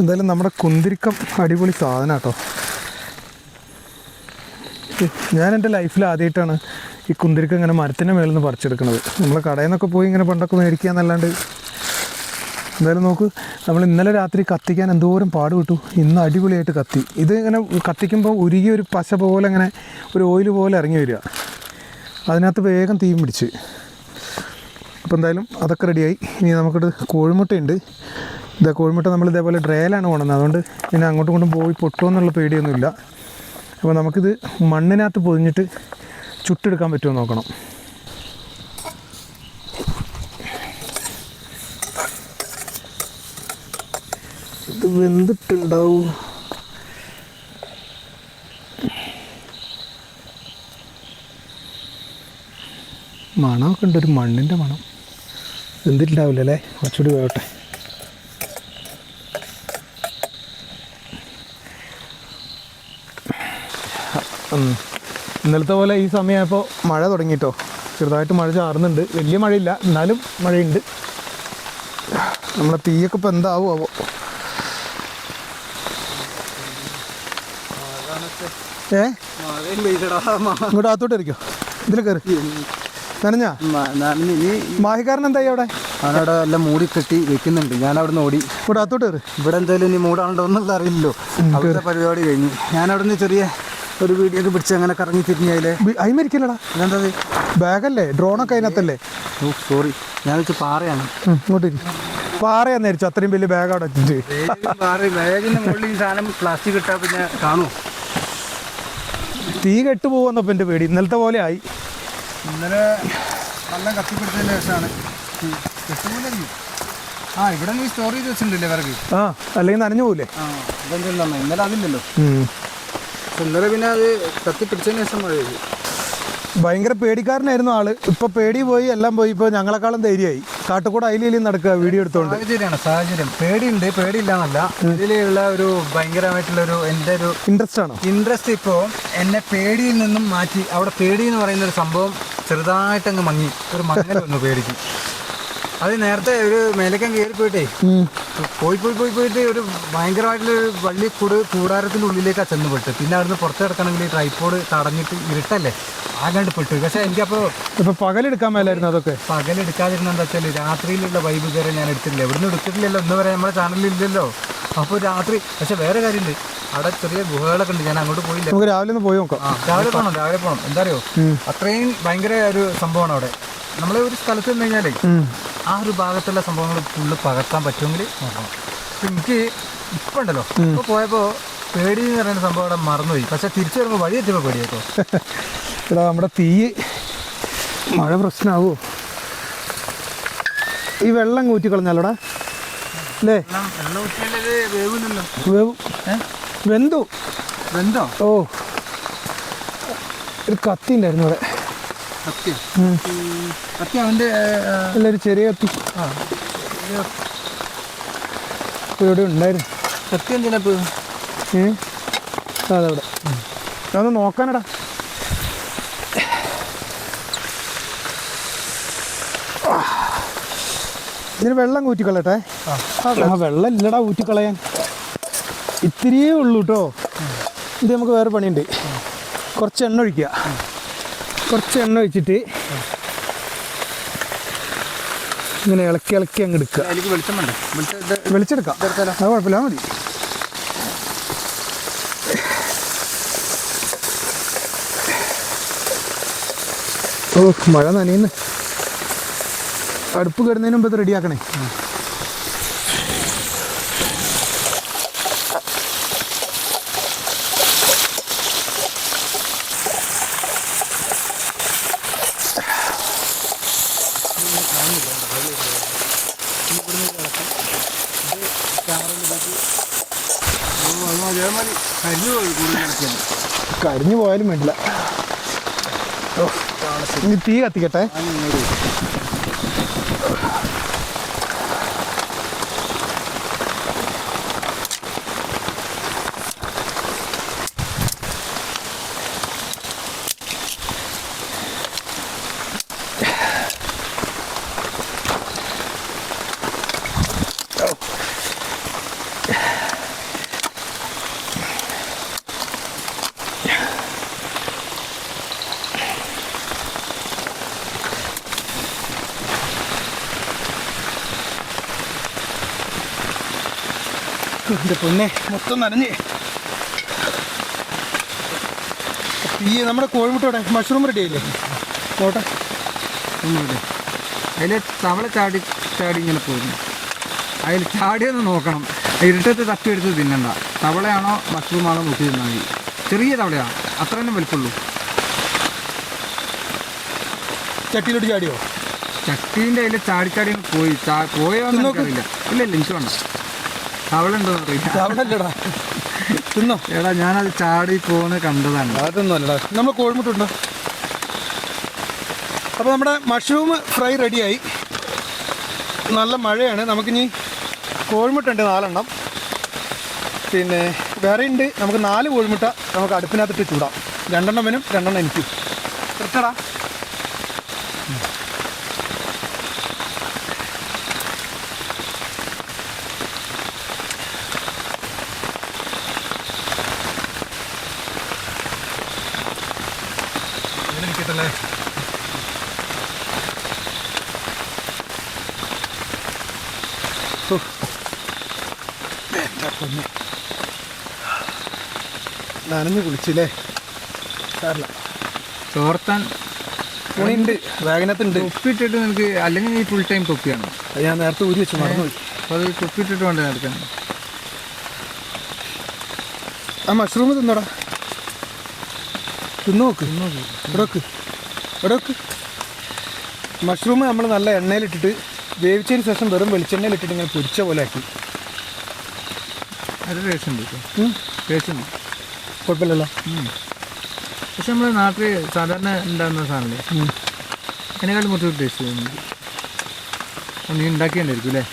എന്തായാലും നമ്മുടെ കുന്തിരിക്കം അടിപൊളി സാധനം കേട്ടോ. ഞാൻ എൻ്റെ ലൈഫിൽ ആദ്യമായിട്ടാണ് ഈ കുന്തിരിക്കം ഇങ്ങനെ മരത്തിൻ്റെ മേളിൽ നിന്ന് പറിച്ചെടുക്കുന്നത്. നമ്മൾ കടയിൽ നിന്നൊക്കെ പോയി ഇങ്ങനെ പണ്ടൊക്കെ മേടിക്കുക എന്നല്ലാണ്ട്. എന്തായാലും നോക്ക്, നമ്മൾ ഇന്നലെ രാത്രി കത്തിക്കാൻ എന്തോരം പാട് വിട്ടു, ഇന്ന് അടിപൊളിയായിട്ട് കത്തി. ഇത് ഇങ്ങനെ കത്തിക്കുമ്പോൾ ഉരുകിയ ഒരു പശ പോലെ ഇങ്ങനെ ഒരു ഓയിൽ പോലെ ഇറങ്ങി വരിക, അതിനകത്ത് വേഗം തീയും പിടിച്ച്. അപ്പോൾ എന്തായാലും അതൊക്കെ റെഡിയായി. ഇനി നമുക്കിത് കോഴിമുട്ടയുണ്ട്. ഇതാ കോഴിമുട്ട നമ്മൾ ഇതേപോലെ ഡ്രയലാണ് കൊണ്ടുവന്നത്, അതുകൊണ്ട് പിന്നെ അങ്ങോട്ടും ഇങ്ങോട്ടും പോയി പൊട്ടുമെന്നുള്ള പേടിയൊന്നുമില്ല. അപ്പോൾ നമുക്കിത് മണ്ണിനകത്ത് പൊതിഞ്ഞിട്ട് ചുട്ടെടുക്കാൻ പറ്റുമോ നോക്കണം. ഇത് വെന്തിട്ടുണ്ടാവും. മണമൊക്കെ ഉണ്ട്, ഒരു മണ്ണിൻ്റെ മണം. വെന്തിട്ടുണ്ടാവില്ല അല്ലേ, കുറച്ചുകൂടി വേവട്ടെ. ഇന്നലത്തെ പോലെ ഈ സമയമായപ്പോൾ മഴ തുടങ്ങിയിട്ടോ. ചെറുതായിട്ട് മഴ ചാറുന്നുണ്ട്, വലിയ മഴയില്ല എന്നാലും മഴയുണ്ട്. നമ്മളെ തീയൊക്കെ ഇപ്പോൾ എന്താവോ ആവോ. ഇങ്ങോട്ട് അകത്തോട്ട് ഇരിക്കോ, ഇതിൽ കയറി നനഞ്ഞാ. മാഹിക്കാരൻ എന്തായി അവിടെ? ഞാനവിടെ എല്ലാം മൂടി കെട്ടി വെക്കുന്നുണ്ട്. ഞാൻ അവിടെ നിന്ന് ഓടി ഇവിടെ അകത്തോട്ട് കയറി. ഇവിടെ എന്തായാലും ഇനി മൂടാണ്ടോ എന്നുള്ളത് അറിയില്ലല്ലോ. അവിടുത്തെ പരിപാടി കഴിഞ്ഞു. ഞാൻ അവിടെ നിന്ന് ചെറിയ ഒരു വീഡിയോ ഒക്കെ പിടിച്ച് അങ്ങനെ കറങ്ങി തിരിഞ്ഞ് അയിമരിക്കല്ലടാ. ഇതെന്താ ബാഗല്ലേ, ഡ്രോണൊക്കെ അതിനകത്തല്ലേ? ഓ സോറി, ഞാൻ വെച്ച് പാറയാണ്. ഇങ്ങോട്ട് പാറയാന്ന് വിചാരിച്ചു, അത്രയും വലിയ ബാഗ് അവിടെ വെച്ചിട്ട്. ബാഗിന്റെ മുകളിൽ ഈ സാധനം പ്ലാസ്റ്റിക് ഇട്ടാ പിന്നെ കാണുമോ? തീ കെട്ടു പോകുന്നപ്പോൾ എൻ്റെ പേടി. ഇന്നലത്തെ പോലെ ആയി. ഇന്നലെ വെള്ളം കത്തിപ്പിടിച്ചതിന് ശേഷമാണ് ഇവിടെ നീ സ്റ്റോർ ചെയ്ത് വെച്ചിട്ടുണ്ടല്ലേ വിറക്? അല്ലെങ്കിൽ നനഞ്ഞു പോകില്ലേ? ഇതെന്താണ് ഇന്നലെ അതില്ലല്ലോ. ഇന്നലെ പിന്നെ അത് കത്തിപ്പിടിച്ചതിന് ശേഷം മഴ പെയ്തു. ഭയങ്കര പേടിക്കാരനായിരുന്നു ആള്. ഇപ്പൊ പേടി പോയി, എല്ലാം പോയി. ഇപ്പൊ ഞങ്ങളെക്കാളും ധൈര്യമായി. കാട്ടുകൂടെ അയിലും നടക്കുക വീഡിയോ എടുത്തോണ്ട്. സാഹചര്യം പേടിയുണ്ട്, പേടിയില്ല എന്നല്ല. ഇതിലുള്ള ഒരു ഭയങ്കരമായിട്ടുള്ള ഒരു എൻ്റെ ഒരു ഇൻട്രസ്റ്റ് ഇപ്പോൾ എന്നെ പേടിയിൽ നിന്നും മാറ്റി. അവിടെ പേടി എന്ന് പറയുന്ന ഒരു സംഭവം ചെറുതായിട്ടങ്ങ് മങ്ങി, ഒരു മങ്ങൽ വന്നു പേടിക്ക്. അത് നേരത്തെ ഒരു മേലക്കം കയറി പോയിട്ടേ പോയിട്ട് ഒരു ഭയങ്കരമായിട്ടുള്ളൊരു വള്ളി കൂടാരത്തിൻ്റെ ഉള്ളിലേക്കാണ് ചെന്നുപെട്ട്. പിന്നെ അവിടുന്ന് പുറത്ത് കിടക്കണമെങ്കിൽ ട്രൈപ്പോഡ് തടഞ്ഞിട്ട് ഇരുട്ടല്ലേ, ആകാണ്ട് പെട്ടു. പക്ഷേ എനിക്കപ്പോൾ ഇപ്പോൾ പകലെടുക്കാൻ മേലായിരുന്നു. അതൊക്കെ പകലെടുക്കാതിരുന്ന എന്താ വെച്ചാൽ രാത്രിയിലുള്ള വൈബ് കയറി ഞാൻ എടുത്തിട്ടില്ല. ഇവിടുന്ന് എടുത്തിട്ടില്ലല്ലോ, ഇന്ന് വരെ നമ്മുടെ ചാനലിലില്ലല്ലോ. അപ്പോൾ രാത്രി പക്ഷെ വേറെ കാര്യമുണ്ട്, അവിടെ ചെറിയ ഗുഹകളൊക്കെ ഉണ്ട്. ഞാൻ അങ്ങോട്ട് പോയില്ല. നമുക്ക് രാവിലെ ഒന്ന് പോയി നോക്കാം. രാവിലെ പോകണം. എന്താ അറിയോ, അത്രയും ഭയങ്കര ഒരു സംഭവമാണ് അവിടെ. നമ്മൾ ഒരു സ്ഥലത്ത് നിന്ന് കഴിഞ്ഞാലേ ആ ഒരു ഭാഗത്തുള്ള സംഭവങ്ങൾ ഫുള്ള് പകർത്താൻ പറ്റുമെങ്കിൽ നോക്കണം. എനിക്ക് ഇപ്പം ഉണ്ടല്ലോ, ഇപ്പോൾ പോയപ്പോൾ പേടി എന്ന് പറയുന്ന സംഭവം അവിടെ മറന്നുപോയി. പക്ഷെ തിരിച്ചു വരുമ്പോൾ വഴി എത്തിയപ്പോൾ പേടിയായിട്ടോ. ഇവിടെ നമ്മുടെ തീ മഴ പ്രശ്നമാവോ? ഈ വെള്ളം കൂറ്റി കളഞ്ഞാലോടാ അല്ലേ? വെന്തോ? ഓ, ഒരു കത്തി ഉണ്ടായിരുന്നു അവിടെ. അല്ല, ഒരു ചെറിയ കത്തി ഇവിടെ ഉണ്ടായിരുന്നു. കത്തി എന്തിനാ അതവിടെ അതൊന്ന് നോക്കാനടാ. ഇതിന് വെള്ളം കൂറ്റിക്കളട്ടെ. വെള്ളം ഇല്ലടാ ഊറ്റിക്കളയാൻ, ഇത്തിരിയേ ഉള്ളൂ കേട്ടോ. ഇത് നമുക്ക് വേറെ പണിയുണ്ട്. കുറച്ച് എണ്ണ ഒഴിക്കുക. കുറച്ച് എണ്ണ ഒഴിച്ചിട്ട് ഇങ്ങനെ ഇളക്കി അങ്ങ് എടുക്കുക. വെളിച്ചെടുക്കാം, അത് കുഴപ്പമില്ല, മതി. ഓ, മഴ നനയുന്നു. അടുപ്പ് കിടന്നതിന് മുമ്പ് ഇത് റെഡിയാക്കണേ. കരിഞ്ഞു പോയാലും വേണ്ടില്ല. ഇനി തീ കത്തിക്കട്ടെ. എൻ്റെ പൊന്നെ മൊത്തം നനഞ്ഞ്. ഈ നമ്മുടെ കോഴിമുട്ടയുടെ മഷ്റൂം റെഡി ആയില്ലേ? നോട്ടെ. അതിൽ തവള ചാടി ചാടി ഇങ്ങനെ പോയിരുന്നു. അതിൽ ചാടിയൊന്ന് നോക്കണം. ഇരുട്ടത്ത് തപ്പിയെടുത്ത് തിന്നണ്ട. തവളയാണോ മഷ്റൂമാണോ നോക്കി തിന്നാൽ മതി. ചെറിയ തവളയാണ്, അത്ര തന്നെ വലിപ്പമുള്ളൂ. ചട്ടിയിലോട്ട് ചാടിയോ? ചട്ടീൻ്റെ അതിൽ ചാടി ചാടി പോയി പോയോ എന്നറിയില്ല. ഇല്ല എനിക്ക് വേണ്ട. തവള ഉണ്ടോന്ന് അറിയില്ല. തവളല്ലടാ, തിന്നോ? എടാ ഞാനത് ചാടി പോകുന്ന കണ്ടതാണ്. അതൊന്നും അല്ലടാ. നമ്മൾ കോഴിമുട്ട ഉണ്ടോ? അപ്പോൾ നമ്മുടെ മഷ്റൂം ഫ്രൈ റെഡിയായി. നല്ല മഴയാണ്. നമുക്കിനി കോഴിമുട്ട ഉണ്ട് 4 എണ്ണം. പിന്നെ വേറെ ഉണ്ട്. നമുക്ക് 4 കോഴിമുട്ട നമുക്ക് അടുപ്പിനകത്തിട്ട് ചൂടാം. 2 എണ്ണം വരും, 2 എണ്ണം എനിക്ക്. കൃത്യടാ. ഇരിക്കട്ടല്ലേ. നനഞ്ഞ് കുളിച്ചില്ലേ? സാറില്ല, ചോർത്താൻ തുണിയുണ്ട്, വാഗനത്തുണ്ട്. തൊപ്പിയിട്ടിട്ട് നിനക്ക് അല്ലെങ്കിൽ നീ ഫുൾ ടൈം തൊപ്പിയാണ്. അത് ഞാൻ നേരത്തെ ഊരി വെച്ച് മറന്നുപോയി. അപ്പോൾ അത് തൊപ്പിയിട്ടിട്ട് വേണ്ട നടക്കാൻ. ആ മഷ്റൂം തിന്നോടാ, തിന്നോക്ക്. ഇവിടോക്ക് ഇവിടോക്ക്. മഷ്റൂം നമ്മൾ നല്ല എണ്ണയിലിട്ടിട്ട് വേവിച്ചതിന് ശേഷം വെറും വെളിച്ചെണ്ണയിലിട്ടിട്ട് ഇങ്ങനെ പൊരിച്ച പോലെ ആക്കി. അത് ടേസ്റ്റ് ഉണ്ട്. ടേസ്റ്റ് ഉണ്ട്, കുഴപ്പമില്ലല്ലോ. പക്ഷെ നമ്മൾ നാട്ടിൽ സാധാരണ ഉണ്ടാകുന്ന സാധനമല്ലേ, അതിനേക്കാളും കുറച്ച് ടേസ്റ്റ് തോന്നുന്നു. നീ ഉണ്ടാക്കിയിട്ടുണ്ടായിരിക്കും അല്ലേ?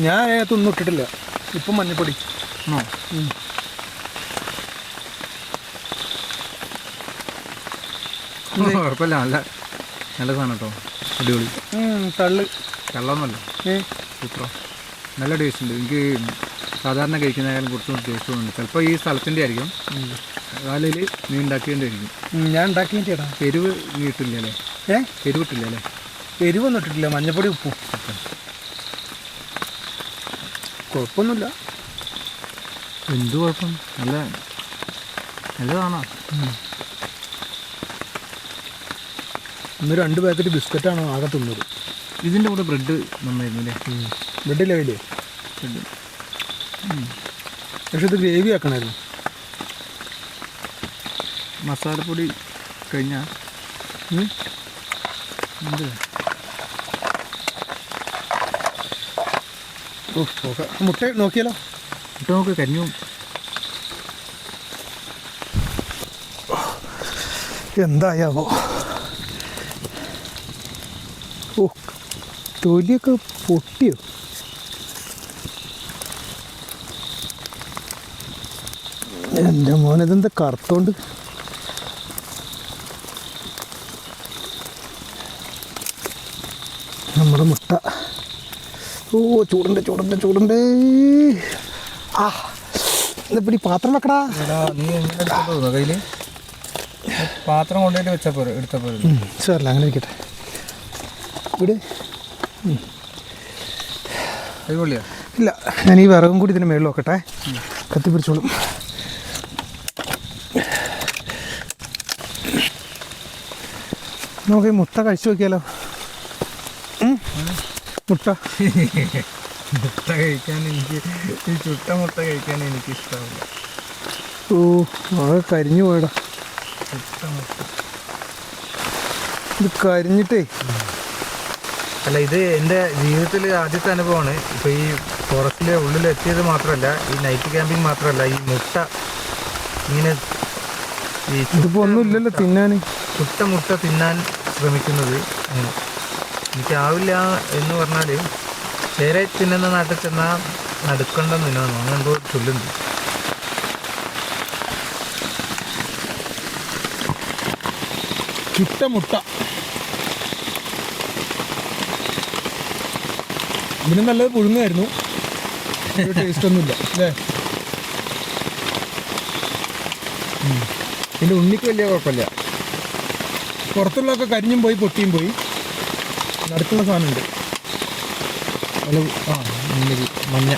ഞാൻ അതിനകത്തൊന്നും ഇട്ടിട്ടില്ല. ഇപ്പം മഞ്ഞപ്പൊടി. ആണോ? കുഴപ്പമില്ല, നല്ല നല്ല സാധനം കേട്ടോ. അടിപൊളി. തള്ളു കള്ളൊന്നുമല്ല, സൂപ്പറോ. നല്ല ടേസ്റ്റ് ഉണ്ട്. എനിക്ക് സാധാരണ കഴിക്കുന്നതിനേക്കാളും കുറച്ചുകൂടി ടേസ്റ്റ് തോന്നുന്നുണ്ട്. ചിലപ്പോൾ ഈ സ്ഥലത്തിൻ്റെ ആയിരിക്കും, കാലയിൽ നീ ഉണ്ടാക്കിയതിൻ്റെ. ഞാൻ ഉണ്ടാക്കിയിട്ടാ. എരിവ് നീ ഇട്ടില്ല അല്ലേ? എരിവ് ഇട്ടില്ല അല്ലേ? എരിവൊന്നും ഇട്ടിട്ടില്ല, മഞ്ഞപ്പൊടി ഉപ്പും. കുഴപ്പമൊന്നുമില്ല. എന്ത് കുഴപ്പം? നല്ല നല്ലതാണോ? ഇന്ന് 2 പാക്കറ്റ് ബിസ്ക്കറ്റാണ് ആകെ തിന്നത്. ഇതിൻ്റെ കൂടെ ബ്രെഡ് നന്നായിരുന്നു അല്ലേ? ബ്രെഡ് ലെവലേ. ബ്രെഡ് പക്ഷെ ഇത് ഗ്രേവി ആക്കണമായിരുന്നു. മസാലപ്പൊടി കഴിഞ്ഞാൽ എന്ത് മുട്ട നോക്കിയാലോ? മുട്ട നോക്ക്, കരിഞ്ഞു. എന്തായാവോ? ഓ, തൊലിയൊക്കെ പൊട്ടിയോ? എൻ്റെ മോനിതെന്താ കറുത്തോണ്ട്? നമ്മുടെ മുട്ട. ഓ, ചൂടുണ്ട് ചൂടുണ്ട് ചൂടുണ്ട്. ആ, എന്നിപ്പിടി പാത്രം വെക്കടാ. നീ എങ്ങനെ കയ്യിൽ പാത്രം കൊണ്ടുപോയിട്ട് വെച്ചാൽ പോരെ, എടുത്താൽ പോരെ. സാറല്ല, അങ്ങനെ ഇരിക്കട്ടെ. ഇവിടെ അടിപൊളിയാ. ഇല്ല, ഞാൻ ഈ വിറകും കൂടി ഇതിന് മേളിൽ നോക്കട്ടെ. കത്തിപ്പിടിച്ചോളും. നമുക്ക് ഈ മുട്ട കഴിച്ചു നോക്കിയാലോ? മുട്ട മുട്ട കഴിക്കാൻ എനിക്ക്, ഈ ചുട്ട മുട്ട കഴിക്കാൻ എനിക്ക് ഇഷ്ടമില്ല. ഓ, അത് കരിഞ്ഞു പോയടാ. ചുട്ട മുട്ട ഇത് കരിഞ്ഞിട്ടേ. അല്ല, ഇത് എൻ്റെ ജീവിതത്തിൽ ആദ്യത്തെ അനുഭവമാണ്. ഇപ്പോൾ ഈ ഫോറസ്റ്റിലെ ഉള്ളിലെത്തിയത് മാത്രമല്ല, ഈ നൈറ്റ് ക്യാമ്പിങ് മാത്രമല്ല, ഈ മുട്ട ഇങ്ങനെ ഈ ഇതിപ്പോൾ ഒന്നും ഇല്ലല്ലോ തിന്നാൻ. ചുട്ട മുട്ട തിന്നാൻ ശ്രമിക്കുന്നത്. എനിക്കാവില്ല എന്ന് പറഞ്ഞാൽ ചേര തിന്നുന്ന നാട്ടിൽ ചെന്നാൽ നടുക്കണ്ടെന്ന് തിന്നാന്നു, അങ്ങനെ എന്തോ ചൊല്ലുണ്ട്. ചുട്ട മുട്ട ഇതിനും നല്ലത് പുഴുങ്ങായിരുന്നു. ടേസ്റ്റ് ഒന്നുമില്ല അല്ലേ? ഇതിൻ്റെ ഉണ്ണിക്ക് വലിയ കുഴപ്പമില്ല. പുറത്തുള്ളതൊക്കെ കരിഞ്ഞും പോയി പൊട്ടിയും പോയി. നടുക്കുള്ള സാധനമുണ്ട്. നല്ല ഉണ്ണിക്ക് മഞ്ഞ.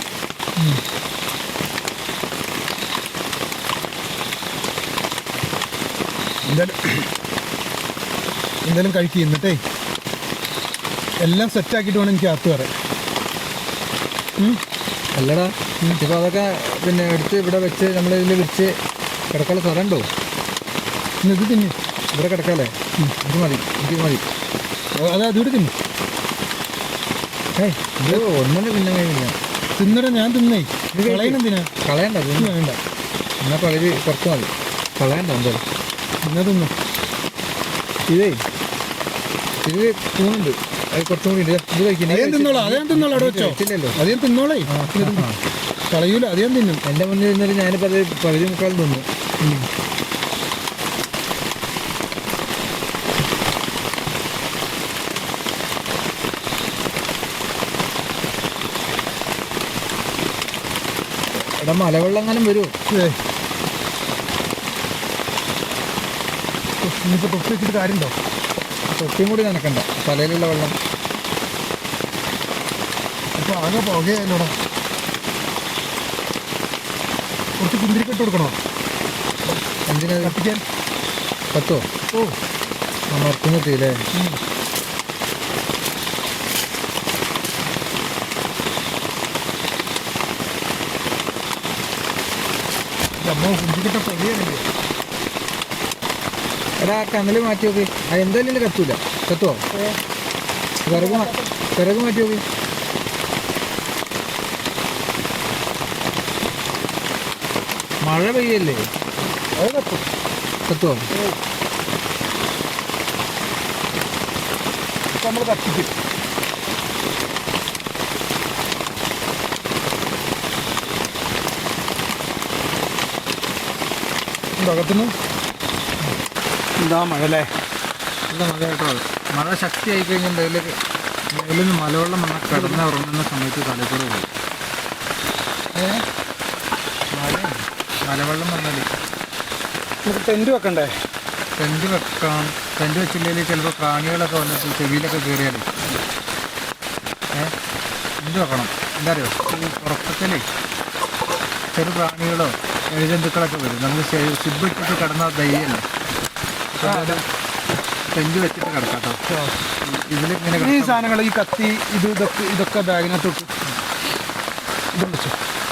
എന്തായാലും കഴിക്കുക. എന്നിട്ടേ എല്ലാം സെറ്റാക്കിയിട്ട് വേണം എനിക്ക് അകത്ത് വരാൻ. അല്ലടാ ഇപ്പോൾ അതൊക്കെ പിന്നെ എടുത്ത് ഇവിടെ വെച്ച് നമ്മളിതിൽ വെച്ച് കിടക്കാനുള്ള സ്ഥലമുണ്ടോ? ഇത് തിന്നു. ഇവിടെ കിടക്കാല്ലേ? ഇത് മതി, എനിക്ക് മതി. അതിവിടെ തിന്നു. ഇത് ഒന്നും തിന്നാൻ കഴിയില്ല. തിന്നട, ഞാൻ തിന്നേ. കളയണെന്തിനാ? കളയണ്ട, വേണ്ട. എന്നാൽ പകുതി കുറച്ച് മതി. കളയണ്ട എന്തായാലും. എന്നാ തിന്നു. ഇത് തൂണുണ്ട്, അത് കുറച്ചും കൂടി ഉണ്ട്. ഇത് കഴിക്കുന്നത് അതേ തിന്നോളാം, അതേ തിന്നോളാം. അവിടെ വെച്ചോ. വെച്ചില്ലല്ലോ. അതേ തിന്നോളേ. കളയൂല, അതേ തിന്നും. എൻ്റെ മുന്നിൽ നിന്നിട്ട് ഞാനിപ്പോൾ അത് പകുതി മുക്കാൽ തിന്നു. ഇവിടെ മലവെള്ളം എങ്ങാനും വരുമോ? ഇനിയിപ്പോൾ തൊട്ട് വെച്ചിട്ട് കാര്യമുണ്ടോ? തൊട്ടിയും കൂടി നനക്കണ്ട, തലയിലുള്ള വെള്ളം. ഇപ്പോൾ ആകെ പുകയാലോടാ. കുറച്ച് കുന്തിരിക്കെട്ട് കൊടുക്കണോ? എന്തിനാ കത്തിക്കാൻ? കത്തോ? ഓ, മറക്കുന്നില്ലേ? അമ്മ കുന്തിരിക്കെട്ട പുകയാണെങ്കിൽ എടാ കനൽ മാറ്റി നോക്കി. അത് എന്തായാലും കത്തൂല. കത്തുവോ? വിറക് മാറ്റി നോക്കി. മഴ പെയ്യല്ലേ? അത് കത്തും. കത്തുവോ? ഇപ്പം നമ്മൾ കത്തിക്കും. അകത്തുനിന്ന് എന്താ മഴ അല്ലേ? നല്ല മഴ കേട്ടോ. മഴ ശക്തിയായി കഴിഞ്ഞാൽ അതിൽ നിന്ന് മലവെള്ളം വന്നാൽ കിടന്ന് ഉറങ്ങുന്ന സമയത്ത് തലക്കൂടെ പോകും. മലവെള്ളം വന്നാൽ നമുക്ക് ടെൻറ്റ് വെക്കണ്ടേ? ടെൻറ്റ് വെക്കാം. ടെൻറ്റ് വെച്ചില്ലെങ്കിൽ ചിലപ്പോൾ പ്രാണികളൊക്കെ വന്നിട്ട് ചെവിയിലൊക്കെ കയറിയാലേ ടെൻറ്റ് വെക്കണം. എന്താ അറിയോ, ഉറക്കത്തിലേ ചെറു പ്രാണികളോ എഴുജന്തുക്കളൊക്കെ വരും. നമുക്ക് സിബ് ഇട്ടിട്ട് കിടന്നാൽ ധൈര്യമല്ലേ. ടെൻറ്റ് വെച്ചിട്ട് കിടക്കാം കേട്ടോ. ഇതിലിങ്ങനെ ഈ സാധനങ്ങൾ, ഈ കത്തി, ഇതൊക്കെ ബാഗിനകത്തോട്ട് ഇതും വെച്ചോ.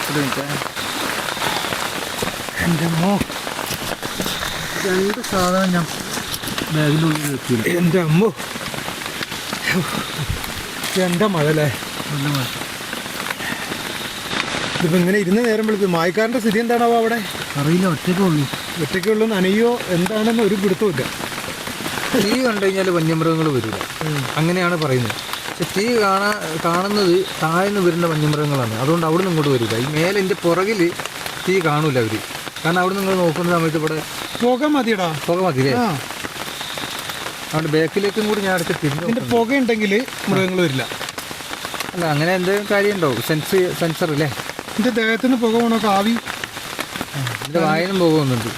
ഇത് മിനിറ്റ്. എൻ്റെ അമ്മോ, 2 സാധനം ഞാൻ ബാഗിനുള്ളിൽ വെച്ചില്ല. എൻ്റെ അമ്മോ, എന്താ മഴ അല്ലേ? നല്ല മഴ. ഇതിപ്പോൾ ഇങ്ങനെ ഇരുന്ന് നേരം വിളിക്കും. മായക്കാരൻ്റെ സ്ഥിതി എന്താണാവോ അവിടെ? അറിയില്ല, ഒറ്റയ്ക്കുള്ളൂ. ഒറ്റയ്ക്കുള്ളൂ. നനയോ എന്താണെന്ന് ഒരു പിടുത്തമില്ല. തീ കണ്ടു കഴിഞ്ഞാൽ വന്യമൃഗങ്ങൾ വരില്ല, അങ്ങനെയാണ് പറയുന്നത്. പക്ഷെ തീ കാണുന്നത് താഴ്ന്ന് വരുന്ന വന്യമൃഗങ്ങളാണ്. അതുകൊണ്ട് അവിടെ നിന്ന് ഇങ്ങോട്ട് വരില്ല. ഈ മേലെ എൻ്റെ പുറകിൽ തീ കാണൂല അവർ. കാരണം അവിടെ നിങ്ങൾ നോക്കുന്ന സമയത്ത് ഇവിടെ പുക മതിയടാ. പുക മതിയല്ലേ? അതുകൊണ്ട് ബാക്കിലേക്കും കൂടി ഞാൻ അടുത്ത് ഇതിൻ്റെ തിരിഞ്ഞു. പുക ഉണ്ടെങ്കിൽ മൃഗങ്ങൾ വരില്ല. അല്ല, അങ്ങനെ എന്തെങ്കിലും കാര്യമുണ്ടോ? സെൻസർ അല്ലേ? എൻ്റെ ദേഹത്തു നിന്ന് പുക പോകണോ? ആവി എൻ്റെ വായനും പോകുന്നുണ്ട്.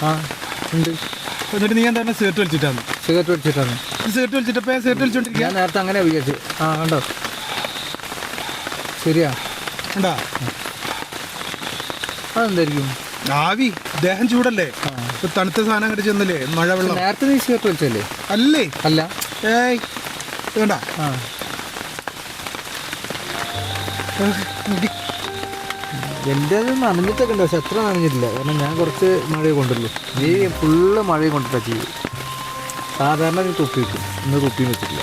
ആ ഉണ്ട്. എന്നിട്ട് നീ എന്താണ് സിഗരറ്റ് വലിച്ചിട്ടാണ്? സിഗരറ്റ് വലിച്ചിട്ടാണ്. സിഗരറ്റ് വലിച്ചിട്ടപ്പോൾ സിഗരറ്റ് വലിച്ചോണ്ടിരിക്കുക. ഞാൻ നേരത്തെ അങ്ങനെ വിചാരിച്ചു. ആ കണ്ടോ, ശരിയാ. ഉണ്ടാ അതെന്തായിരിക്കും? ആവി, ദേഹം ചൂടല്ലേ? ഇപ്പൊ തണുത്ത സാധനം കണ്ടിട്ട് ചെന്നല്ലേ മഴ വെള്ളം. നേരത്തെ നീ സിഗരറ്റ് വലിച്ചല്ലേ? അല്ലേ? അല്ല. ഏയ് വേണ്ട. ആ എൻ്റേത് നനഞ്ഞിട്ടൊക്കെ ഉണ്ട്, പക്ഷെ അത്ര നനഞ്ഞിട്ടില്ല. കാരണം ഞാൻ കുറച്ച് മഴയെ കൊണ്ടുള്ളൂ. നീ ഫുള്ള് മഴയെ കൊണ്ടിട്ടാ ചെയ്യും. സാധാരണ നീ തൊപ്പി വെക്കും, ഇന്ന് തൊപ്പിയും വെച്ചിട്ടില്ല.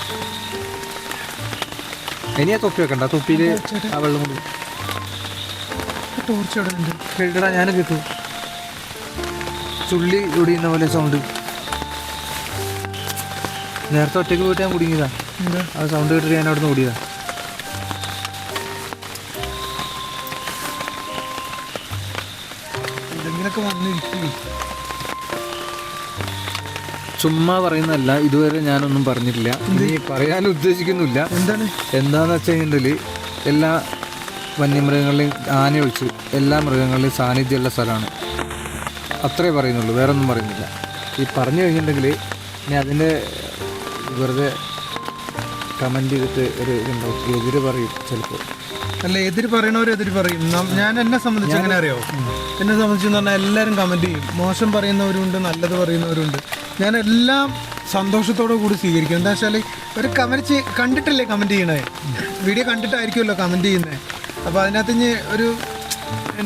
ഇനി ആ തൊപ്പി വെക്കണ്ട, തൊപ്പിയിൽ ആ വെള്ളം കൊണ്ട് ടോർച്ച് അവിടെ ഉണ്ട്. കേട്ടടാ, ഞാൻ കേട്ടു ചുള്ളി ഒടിയുന്ന പോലെ സൗണ്ട്. നേരത്തെ ഒറ്റയ്ക്ക് പോയിട്ട് ഞാൻ കുടുങ്ങിയതാ. ആ സൗണ്ട് കേട്ടിട്ട് ഞാൻ അവിടെ നിന്ന് ഓടിയതാ. എന്തെങ്കിലൊക്കെ വന്നിരിക്കും. ചുമ്മാ പറയുന്നതല്ല, ഇതുവരെ ഞാനൊന്നും പറഞ്ഞിട്ടില്ല, ഇനി പറയാനും ഉദ്ദേശിക്കുന്നില്ല. എന്താണ് എന്താണെന്ന് വെച്ച് കഴിഞ്ഞിട്ടുണ്ടെങ്കിൽ എല്ലാ വന്യമൃഗങ്ങളിലെയും ആന ഒഴിച്ച് എല്ലാ മൃഗങ്ങളിലെയും സാന്നിധ്യമുള്ള സ്ഥലമാണ്. അത്രേ പറയുന്നുള്ളൂ, വേറെ ഒന്നും പറയുന്നില്ല. ഈ പറഞ്ഞു കഴിഞ്ഞിട്ടുണ്ടെങ്കിൽ ഇനി അതിൻ്റെ വെറുതെ കമൻറ്റ് ചെയ്തിട്ട് ഒരു ഇതുണ്ടാവും, എതിര് പറയും ചിലപ്പോൾ. അല്ല, എതിര് പറയണവരും എതിര് പറയും. ഞാൻ എന്നെ സംബന്ധിച്ച് എങ്ങനെ അറിയോ, എന്നെ സംബന്ധിച്ചെന്ന് പറഞ്ഞാൽ എല്ലാവരും കമൻറ്റ് ചെയ്യും. മോശം പറയുന്നവരുണ്ട്, നല്ലത് പറയുന്നവരുണ്ട്. ഞാൻ എല്ലാം സന്തോഷത്തോടു കൂടി സ്വീകരിക്കും. എന്താ വെച്ചാൽ ഒരു കമൻറ്റ് കണ്ടിട്ടല്ലേ കമൻറ്റ് ചെയ്യണേ, വീഡിയോ കണ്ടിട്ടായിരിക്കുമല്ലോ കമൻറ്റ് ചെയ്യുന്നത്. അപ്പോൾ അതിനകത്ത് ഇനി ഒരു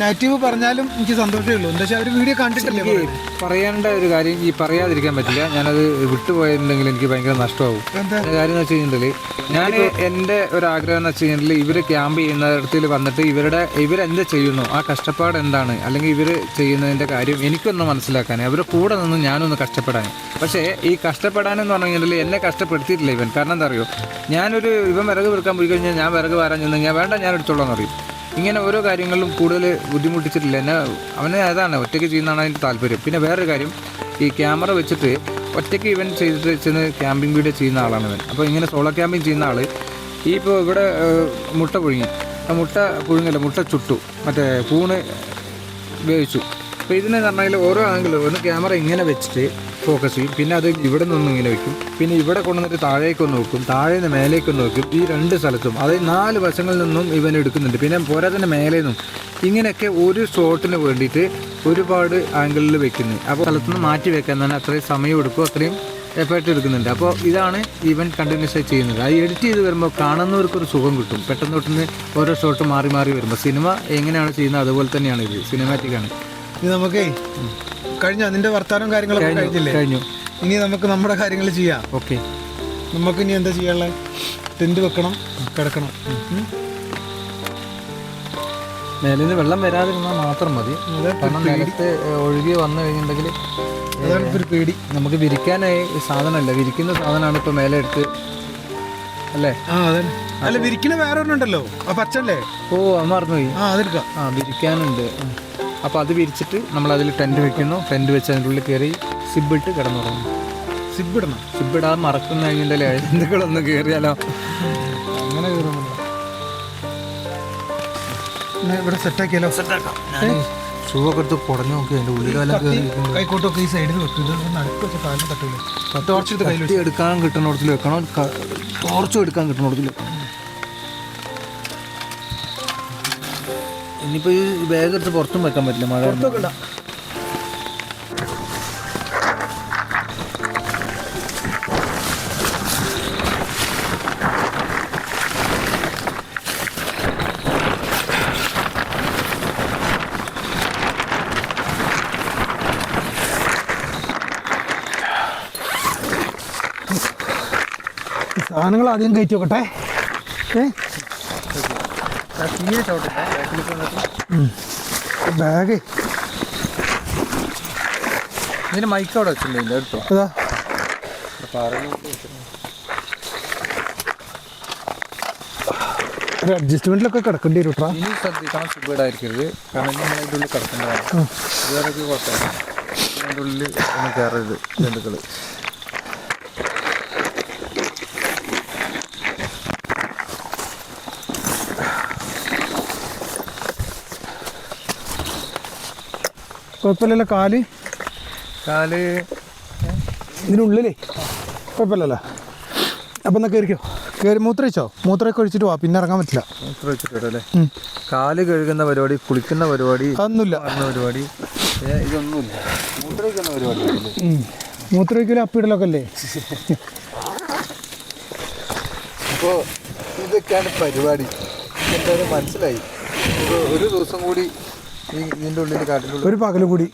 നെഗറ്റീവ് പറഞ്ഞാലും എനിക്ക് സന്തോഷമേ ഉള്ളൂ. എന്താ വെച്ചാൽ അവർ വീഡിയോ കണ്ടിട്ടല്ലേ. പറയേണ്ട ഒരു കാര്യം ഈ പറയാതിരിക്കാൻ പറ്റില്ല. ഞാനത് വിട്ടുപോയിട്ടുണ്ടെങ്കിൽ എനിക്ക് ഭയങ്കര നഷ്ടമാവും. കാര്യം എന്ന് വെച്ച് കഴിഞ്ഞിട്ടുണ്ടെങ്കിൽ ഞാൻ എൻ്റെ ഒരു ആഗ്രഹം എന്ന് വെച്ച് കഴിഞ്ഞിട്ടുണ്ടെങ്കിൽ ഇവർ ക്യാമ്പ് ചെയ്യുന്നിടത്തിൽ വന്നിട്ട് ഇവരെന്ത് ചെയ്യുന്നു, ആ കഷ്ടപ്പാട് എന്താണ്, അല്ലെങ്കിൽ ഇവർ ചെയ്യുന്നതിൻ്റെ കാര്യം എനിക്കൊന്ന് മനസ്സിലാക്കാൻ, അവരുടെ കൂടെ നിന്ന് ഞാനൊന്ന് കഷ്ടപ്പെടാൻ. പക്ഷേ ഈ കഷ്ടപ്പെടാനെന്ന് പറഞ്ഞു കഴിഞ്ഞിട്ടുണ്ടെങ്കിൽ എന്നെ കഷ്ടപ്പെടുത്തിയിട്ടില്ല ഇവൻ. കാരണം എന്താ അറിയോ, ഇവൻ വിറക് വെറുക്കാൻ പോയി കഴിഞ്ഞാൽ ഞാൻ വിറക് വരാൻ ചെന്ന് ഞാൻ വേണ്ട, ഞാൻ എടുത്തോളാം എന്നറിയും. ഇങ്ങനെ ഓരോ കാര്യങ്ങളിലും കൂടുതൽ ബുദ്ധിമുട്ടിച്ചിട്ടില്ല എന്നെ. അവന് അതാണ് ഒറ്റയ്ക്ക് ചെയ്യുന്നതാണ് അതിൻ്റെ താല്പര്യം. പിന്നെ വേറൊരു കാര്യം, ഈ ക്യാമറ വെച്ചിട്ട് ഒറ്റയ്ക്ക് ഇവൻ ചെയ്തിട്ട് ചെന്ന് ക്യാമ്പിംഗ് വീഡിയോ ചെയ്യുന്ന ആളാണ് ഇവൻ. അപ്പോൾ ഇങ്ങനെ സോളോ ക്യാമ്പിംഗ് ചെയ്യുന്ന ആൾ ഈ ഇപ്പോൾ ഇവിടെ മുട്ട മുട്ട ചുട്ടു, മറ്റേ പൂണ് വേവിച്ചു. അപ്പോൾ ഇതിനെ പറഞ്ഞാൽ ഓരോ ആംഗിളും ഒന്ന് ക്യാമറ ഇങ്ങനെ വെച്ചിട്ട് ഫോക്കസ് ചെയ്യും, പിന്നെ അത് ഇവിടെ നിന്നും ഇങ്ങനെ വെക്കും, പിന്നെ ഇവിടെ കൊണ്ടുവന്നിട്ട് താഴേക്കൊന്ന് വെക്കും, താഴെ നിന്ന് മേലേക്കൊന്ന് വെക്കും. ഈ 2 സ്ഥലത്തും, അതായത് 4 വശങ്ങളിൽ നിന്നും ഇവൻ എടുക്കുന്നുണ്ട്. പിന്നെ പോരാ തന്നെ മേലെ നിന്നും ഇങ്ങനെയൊക്കെ ഒരു ഷോട്ടിന് വേണ്ടിയിട്ട് ഒരുപാട് ആംഗിളിൽ വെക്കുന്നത്. അപ്പോൾ സ്ഥലത്തുനിന്ന് മാറ്റി വെക്കാൻ തന്നെ അത്രയും സമയം എടുക്കും, അത്രയും എഫേർട്ട് എടുക്കുന്നുണ്ട്. അപ്പോൾ ഇതാണ് ഇവൻ കണ്ടിന്യൂസ് ആയി ചെയ്യുന്നത്. അത് എഡിറ്റ് ചെയ്ത് വരുമ്പോൾ കാണുന്നവർക്കൊരു സുഖം കിട്ടും. പെട്ടെന്ന് തൊട്ടുന്ന് ഓരോ ഷോട്ട് മാറി വരുമ്പോൾ സിനിമ എങ്ങനെയാണ് ചെയ്യുന്നത് അതുപോലെ തന്നെയാണ് ഇത്, സിനിമാറ്റിക്കാണ്. ഇത് നമുക്കേ കഴിഞ്ഞ നിന്റെ വർത്താനം കാര്യങ്ങളൊക്കെ കഴിഞ്ഞു. ഇനി നമുക്ക് നമ്മുടെ കാര്യങ്ങൾ ചെയ്യാം. ഓക്കെ, നമുക്ക് ഇനി എന്താ ചെയ്യാനുള്ളത്? ടെന്റ് വെക്കണം, കിടക്കണം. മേലിൽ നിന്ന് വെള്ളം വരാതിരുന്നാൽ മാത്രം മതി. കാരണം നേരത്തെ ഒഴുകി വന്നു കഴിഞ്ഞിട്ടുണ്ടെങ്കിൽ അതാണ് ഒരു പേടി. നമുക്ക് വിരിക്കാനായി സാധനമല്ല, വിരിക്കുന്ന സാധനമാണ് ഇപ്പോൾ മേലെ എടുത്ത് അല്ലേ? അതെ. അല്ല, വിരിക്കണ വേറെ ഒരെണ്ണുണ്ടല്ലോ, ആ പച്ചല്ലേ? ഓ, അത് മറന്നുപോയി. അതെടുക്കാം. വിരിക്കാനുണ്ട്. അപ്പോൾ അത് വിരിച്ചിട്ട് നമ്മളതിൽ ടെൻറ്റ് വെക്കുന്നു. ടെൻറ്റ് വെച്ച് അതിൻ്റെ ഉള്ളിൽ കയറി സിബിട്ട് കിടന്നുറങ്ങും. സിബിടണം. സിബിടാതെ മറക്കുന്ന കഴിഞ്ഞിട്ടല്ലേ എന്തൊക്കെ കയറിയാലോ. അങ്ങനെ കയറുന്നില്ല. ഇവിടെ സെറ്റാക്കിയാലോ? സെറ്റാക്കാം. ഷൂ ഒക്കെ എടുത്ത് കുടഞ്ഞു നോക്കി അതിൻ്റെ ഉള്ളിലെല്ലാം കൈക്കോട്ടൊക്കെ ഈ സൈഡിൽ വെക്കും. നടുക്ക് വെച്ച കാലിൽ തട്ടില്ല. ടോർച്ച് എടുത്ത് കയ്യിൽ എടുക്കാൻ കിട്ടുന്നിടത്തിൽ വെക്കണം, ടോർച്ചും എടുക്കാൻ കിട്ടുന്നിടത്തിൽ വെക്കണം. ഇനിയിപ്പോൾ ഈ ബാഗ് എടുത്ത് പുറത്തും വെക്കാൻ പറ്റില്ല, മഴ. സാധനങ്ങൾ ആദ്യം കയറ്റി നോക്കട്ടെ. ബാഗ് ഇതിന് മൈക്ക് അവിടെ വെച്ചിട്ടുണ്ടെങ്കിൽ എടുത്തോ. അതാ ഒരു അഡ്ജസ്റ്റ്മെന്റിലൊക്കെ കിടക്കേണ്ടി വരും കേട്ടോ. ഇനി ശ്രദ്ധിക്കണം, സുഖമായിരിക്കരുത്. കാരണം നമ്മൾ അതിൻ്റെ ഉള്ളിൽ കിടക്കേണ്ടതാണ്. വേറെ കുഴപ്പമില്ല, അതിൻ്റെ ഉള്ളിൽ ഒന്ന് കയറരുത് ജന്തുക്കൾ. കുഴപ്പമില്ലല്ലോ. കാല് ഇതിനുള്ളിലേ കുഴപ്പമില്ലല്ലോ. അപ്പം എന്നാൽ കയറിക്കോ. കയറി മൂത്രയിച്ചോ? മൂത്രമൊക്കെ ഒഴിച്ചിട്ട് വാ, പിന്നെ ഇറങ്ങാൻ പറ്റില്ല. മൂത്രം ഒഴിച്ചിട്ടല്ലേ? കാല് കഴുകുന്ന പരിപാടി, കുളിക്കുന്ന പരിപാടി, അതൊന്നുമില്ല. പരിപാടി ഇതൊന്നുമില്ല. മൂത്രമൊഴിക്കുന്ന പരിപാടി. മൂത്രമൊഴിക്കലും അപ്പിടലൊക്കെ അല്ലേ? അപ്പോൾ ഇതൊക്കെയാണ് പരിപാടി. എന്തായാലും മനസ്സിലായി. ഒരു ദിവസം കൂടി ഇതിൻ്റെ ഉള്ളിൽ കാട്ടിൻ്റെ ഒരു പകലും കൂടി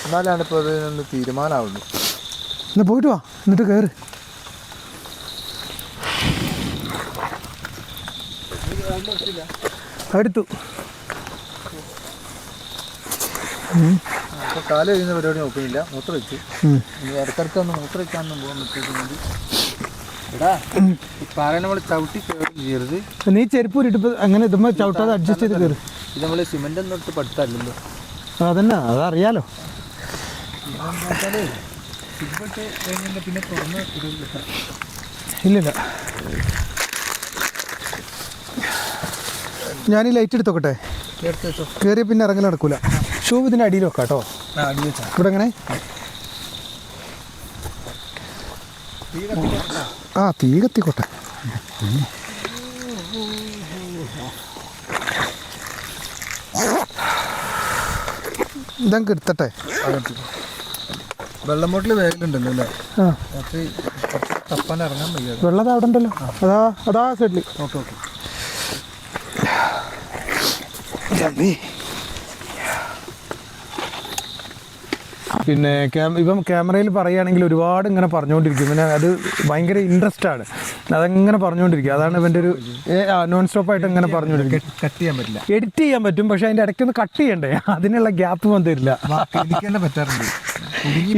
എന്നാലാണ് ഇപ്പോൾ അതിനൊന്ന് തീരുമാനമാവുള്ളൂ. എന്നാ പോയിട്ട് വാ, എന്നിട്ട് കയറ്. അടുത്തു അപ്പോൾ കാല് കഴിയുന്ന പരിപാടി നോക്കുന്നില്ല. മൂത്രം വെച്ചു. ഇനി ഇടയ്ക്കിടയ്ക്ക് ഒന്ന് മൂത്രം വെക്കാനൊന്നും പോകാൻ പറ്റുന്നത്. എടാ, ഈ പാറ നമ്മൾ ചവിട്ടി കയറി ചെയ്യരുത്. നീ ചെരുപ്പ് ഇട്ടിട്ട് അങ്ങനെ ഇതുമ്പോൾ ചവിട്ടാതെ അഡ്ജസ്റ്റ് ചെയ്ത് കയറി. ഇത് നമ്മൾ സിമെൻ്റ് ഒന്നും ഇട്ട് പഠിത്തമല്ലല്ലോ. അതന്നെ, അതറിയാലോ. പിന്നെ തുറന്ന് ഇല്ലില്ല. ഞാൻ ഈ ലൈറ്റ് എടുത്തോക്കട്ടെ. കയറിയ പിന്നെ ഇറങ്ങൽ നടക്കൂല. ഷൂ ഇതിൻ്റെ അടിയിൽ വെക്കാം കേട്ടോ. ഇവിടെ എങ്ങനെ? തീ കത്തിക്കോട്ടെ. ഇതങ്ങ് എടുത്തട്ടെ. വെള്ളം ബോട്ടിൽ വേഗലുണ്ടല്ലോ അല്ലേ? ആ രാത്രി തപ്പാൻ ഇറങ്ങാൻ വയ്യ. വെള്ളം അവിടെ ഉണ്ടല്ലോ, അതാ സൈഡിൽ. Okay okay. പിന്നെ ഇപ്പം ക്യാമറയിൽ പറയുകയാണെങ്കിൽ ഒരുപാട് ഇങ്ങനെ പറഞ്ഞുകൊണ്ടിരിക്കും. പിന്നെ അത് ഭയങ്കര ഇൻട്രസ്റ്റ് ആണ്, അതങ്ങനെ പറഞ്ഞുകൊണ്ടിരിക്കും. അതാണ് ഇവൻ്റെ ഒരു നോൺ സ്റ്റോപ്പായിട്ട് ഇങ്ങനെ പറഞ്ഞുകൊണ്ടിരിക്കും. കട്ട് ചെയ്യാൻ പറ്റില്ല, എഡിറ്റ് ചെയ്യാൻ പറ്റും, പക്ഷെ അതിൻ്റെ ഇടയ്ക്കൊന്ന് കട്ട് ചെയ്യണ്ടേ, അതിനുള്ള ഗ്യാപ്പ് വന്നില്ല. എനിക്ക് തന്നെ പറ്റാറുണ്ട്.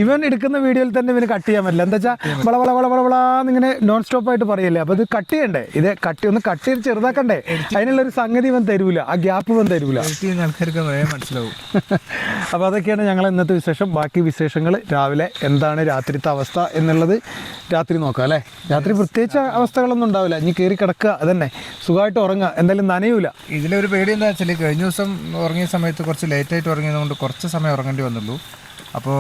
ഇവൻ എടുക്കുന്ന വീഡിയോയിൽ തന്നെ ഇവന് കട്ട് ചെയ്യാൻ പറ്റില്ല. എന്താ വെച്ചാൽ വളവളവളവളാന്നിങ്ങനെ നോൺ സ്റ്റോപ്പായിട്ട് പറയല്ലേ, അപ്പോൾ ഇത് കട്ട് ചെയ്യണ്ടേ, ഇത് ഒന്ന് കട്ട് ചെയ്ത് ചെറുതാക്കണ്ടേ, അതിനുള്ളൊരു സംഗതി ഇവൻ തരൂല, ആ ഗ്യാപ്പ് ഇവൻ തരൂല. ആൾക്കാർക്ക് വേഗം മനസ്സിലാവും. അപ്പോൾ അതൊക്കെയാണ് ഞങ്ങൾ ഇന്നത്തെ വിശേഷം. ബാക്കി വിശേഷങ്ങൾ രാവിലെ എന്താണ് രാത്രിത്തെ അവസ്ഥ എന്നുള്ളത് രാത്രി നോക്കാം അല്ലേ. രാത്രി പ്രത്യേകിച്ച് അവസ്ഥകളൊന്നും ഉണ്ടാവില്ല, ഇനി കയറി കിടക്കുക, അതന്നെ സുഖമായിട്ട് ഉറങ്ങുക, എന്തായാലും നനയൂല. ഇതിലൊരു പേടി എന്താ വെച്ചാൽ കഴിഞ്ഞ ദിവസം ഉറങ്ങിയ സമയത്ത് കുറച്ച് ലേറ്റായിട്ട് ഉറങ്ങിയതുകൊണ്ട് കുറച്ച് സമയം ഉറങ്ങേണ്ടി വന്നുള്ളൂ. അപ്പോൾ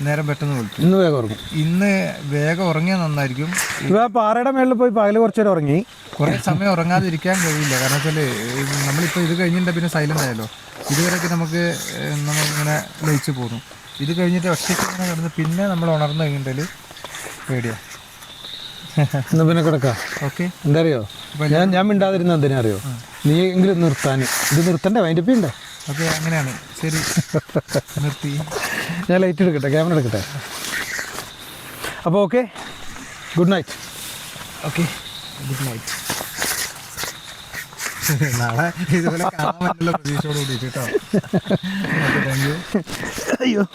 നേരം പെട്ടെന്ന് വിളിച്ചു. ഇന്ന് വേഗം ഉറങ്ങും. ഇന്ന് വേഗം ഉറങ്ങിയാൽ നന്നായിരിക്കും. ഇവ പാറയുടെ മേളിൽ പോയി പകല് കുറച്ച് നേരം ഉറങ്ങി. കുറേ സമയം ഉറങ്ങാതിരിക്കാൻ കഴിയില്ല, കാരണം വെച്ചാൽ നമ്മളിപ്പോൾ ഇത് കഴിഞ്ഞിട്ട് പിന്നെ സൈലൻ്റ് ആയല്ലോ. ഇതുവരെയൊക്കെ നമ്മളിങ്ങനെ ലയിച്ചു പോന്നു. ഇത് കഴിഞ്ഞിട്ട് ഒറ്റയ്ക്ക് ഇങ്ങനെ കിടന്ന് പിന്നെ നമ്മൾ ഉണർന്നു കഴിഞ്ഞിട്ടുണ്ടെങ്കിൽ പേടിയാണ്. എന്നാ പിന്നെ കിടക്കാം. ഓക്കെ, എന്താ അറിയോ, ഞാൻ മിണ്ടാതിരുന്ന എന്തിനാ അറിയോ, നീ എങ്കിലും നിർത്താൻ. ഇത് നിർത്തണ്ടേ, അതിൻ്റെ ഉണ്ടേ. ഓക്കെ, അങ്ങനെയാണ്. ശരി, നിർത്തി. ഞാൻ ലൈറ്റ് എടുക്കട്ടെ, ക്യാമറ എടുക്കട്ടെ. അപ്പോൾ okay, good night. Okay, good night. നാളെ ഇതുപോലെ കാണാൻ പറ്റുള്ള പ്രതീക്ഷയോട് കൂടിയിട്ട് കേട്ടോ. Okay, thank you. അയ്യോ,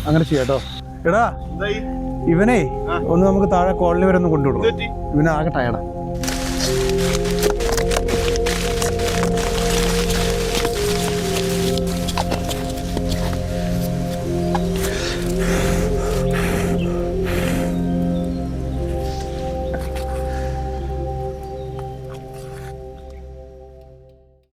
അങ്ങനെ ചെയ്യാട്ടോ. എടാ, ഇവനെ ഒന്ന് നമുക്ക് താഴെ കോളനി വരെ ഒന്ന് കൊണ്ടുവിടും. ഇവനാകെ ടയർഡാ.